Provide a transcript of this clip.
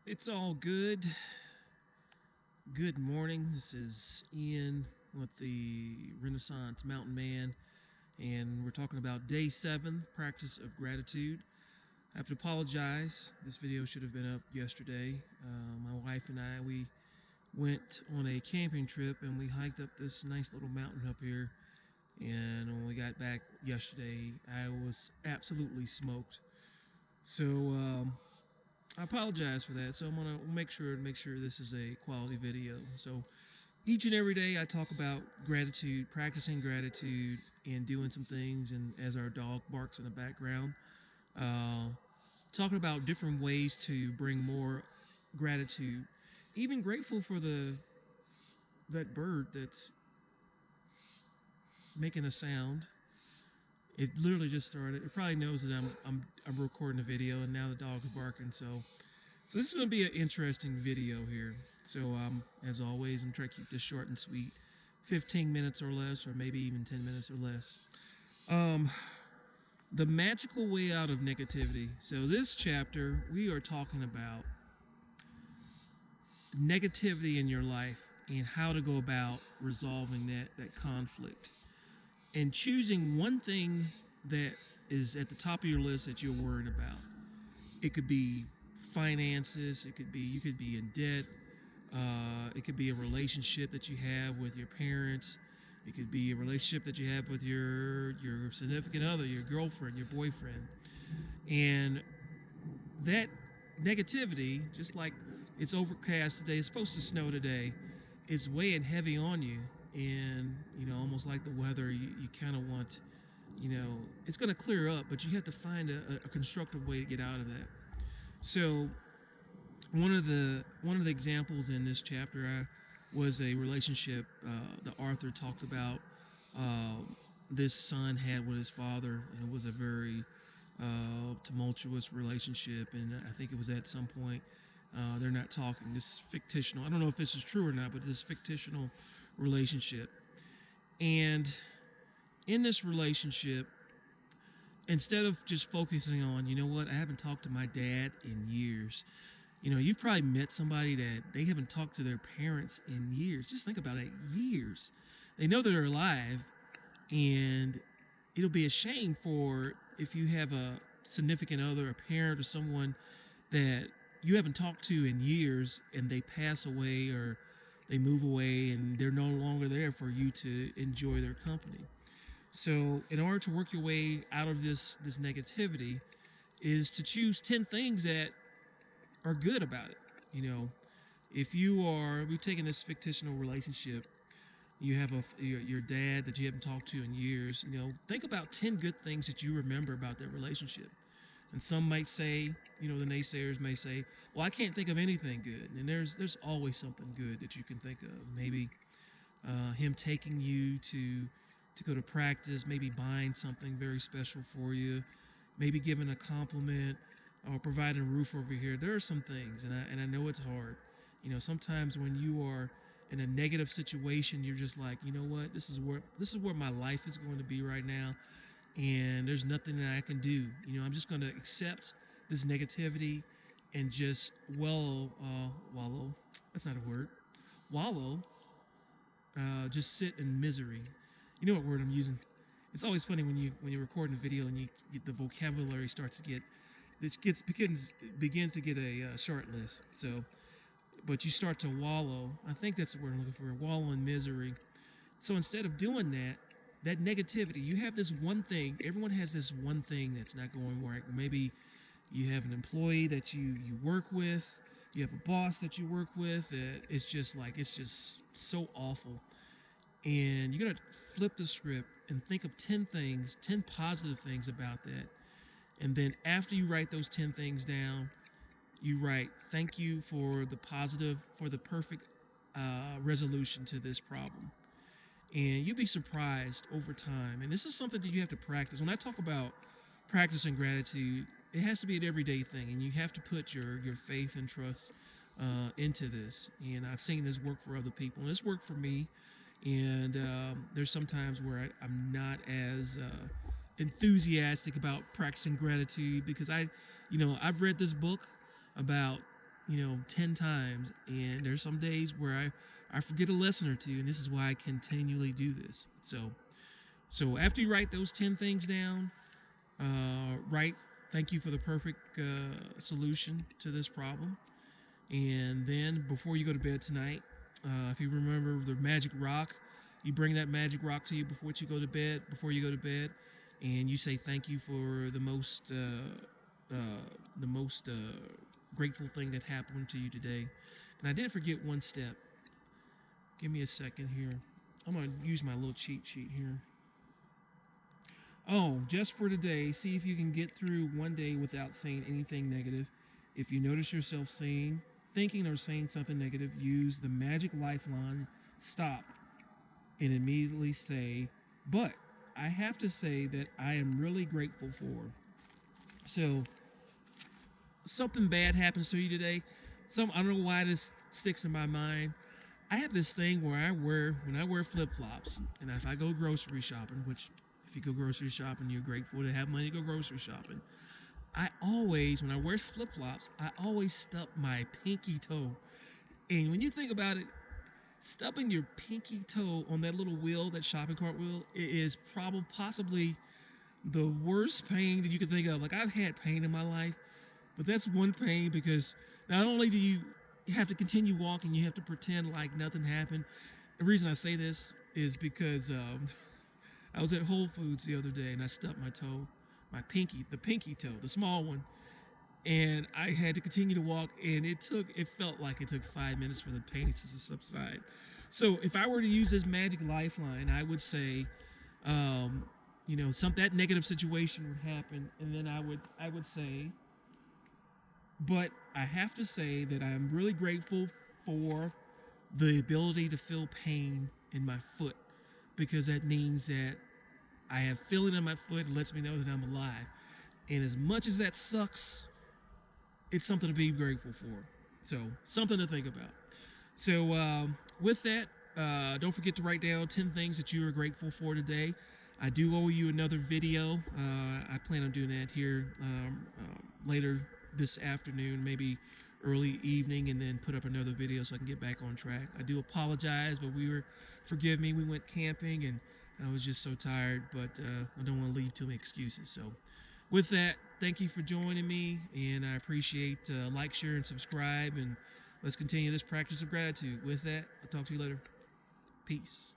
It's all good. Good morning. This is Ian with the Renaissance Mountain Man, and we're talking about day 7, practice of gratitude. I have to apologize. This video should have been up yesterday. My wife and I, we went on a camping trip and we hiked up this nice little mountain up here. And when we got back yesterday, I was absolutely smoked. So I apologize for that. So I'm gonna make sure this is a quality video. So each and every day I talk about gratitude, practicing gratitude, and doing some things. And as our dog barks in the background, uh, talking about different ways to bring more gratitude. Even grateful for the that bird that's making a sound. It literally just started. It probably knows that I'm recording a video, and now the dog is barking. So this is going to be an interesting video here. So as always, I'm trying to keep this short and sweet, 15 minutes or less, or maybe even 10 minutes or less. Um, the magical way out of negativity. So this chapter, we are talking about negativity in your life and how to go about resolving that conflict and choosing one thing that is at the top of your list that you're worried about. It could be finances. It could be you could be in debt. It could be a relationship that you have with your parents. It could be a relationship that you have with your significant other, your girlfriend, your boyfriend. And that negativity, just like it's overcast today, it's supposed to snow today, it's weighing heavy on you. And, almost like the weather, you kind of want, it's going to clear up, but you have to find a constructive way to get out of that. So one of the examples in this chapter was a relationship the author talked about. Uh, this son had with his father, and it was a very tumultuous relationship. And I think it was at some point they're not talking. This fictional. I don't know if this is true or not, but this fictional relationship. And in this relationship, instead of just focusing on, I haven't talked to my dad in years. You've probably met somebody that they haven't talked to their parents in years. Just think about it, years. They know that they're alive, and it'll be a shame for if you have a significant other, a parent, or someone that you haven't talked to in years, and they pass away or they move away, and they're no longer there for you to enjoy their company. So, in order to work your way out of this negativity, is to choose 10 things that are good about it. You know, if we've taken this fictional relationship, you have your dad that you haven't talked to in years. Think about 10 good things that you remember about that relationship. And some might say, the naysayers may say, well, I can't think of anything good. And there's always something good that you can think of. Maybe him taking you to go to practice, maybe buying something very special for you, maybe giving a compliment or providing a roof over here. There are some things, and I know it's hard. Sometimes when you are in a negative situation, you're just like, you know what, this is where my life is going to be right now, and there's nothing that I can do. I'm just going to accept this negativity and just wallow. That's not a word. Wallow. Just sit in misery. You know what word I'm using? It's always funny when you're recording a video and the vocabulary starts to begins to get a short list. So, but you start to wallow. I think that's the word I'm looking for. Wallow in misery. So instead of doing that negativity, you have this one thing. Everyone has this one thing that's not going right. Maybe you have an employee that you work with. You have a boss that you work with. It's just so awful. And you're going to flip the script and think of 10 things, 10 positive things about that. And then after you write those 10 things down, you write, thank you for the perfect resolution to this problem. And you'll be surprised over time. And this is something that you have to practice. When I talk about practicing gratitude, it has to be an everyday thing. And you have to put your faith and trust into this. And I've seen this work for other people. And it's worked for me. And there's some times where I'm not as enthusiastic about practicing gratitude because I've read this book about 10 times. And there's some days where I forget a lesson or two, and this is why I continually do this. So after you write those 10 things down, write thank you for the perfect solution to this problem. And then before you go to bed tonight, if you remember the magic rock, you bring that magic rock to you before you go to bed, and you say thank you for the most grateful thing that happened to you today. And I did forget one step. Give me a second here. I'm going to use my little cheat sheet here. Oh, just for today, see if you can get through one day without saying anything negative. If you notice yourself thinking or saying something negative, use the magic lifeline, stop, and immediately say, but I have to say that I am really grateful for. So, something bad happens to you today. I don't know why this sticks in my mind. I have this thing where when I wear flip-flops, and if I go grocery shopping, which if you go grocery shopping, you're grateful to have money to go grocery shopping. When I wear flip-flops, I always stub my pinky toe. And when you think about it, stubbing your pinky toe on that little wheel, that shopping cart wheel, it is possibly the worst pain that you can think of. Like, I've had pain in my life, but that's one pain because not only do you have to continue walking, you have to pretend like nothing happened. The reason I say this is because I was at Whole Foods the other day and I stubbed my toe, the pinky toe, the small one, and I had to continue to walk, and it felt like it took 5 minutes for the pain to subside. So if I were to use this magic lifeline, I would say, that negative situation would happen, and then I would say, but I have to say that I'm really grateful for the ability to feel pain in my foot, because that means that I have feeling in my foot. It lets me know that I'm alive. And as much as that sucks, it's something to be grateful for. So, something to think about. So, with that, don't forget to write down 10 things that you are grateful for today. I do owe you another video. I plan on doing that here later this afternoon, maybe early evening, and then put up another video so I can get back on track. I do apologize, but forgive me, we went camping and I was just so tired, but I don't want to leave too many excuses. So with that, thank you for joining me, and I appreciate like, share, and subscribe, and let's continue this practice of gratitude. With that, I'll talk to you later. Peace.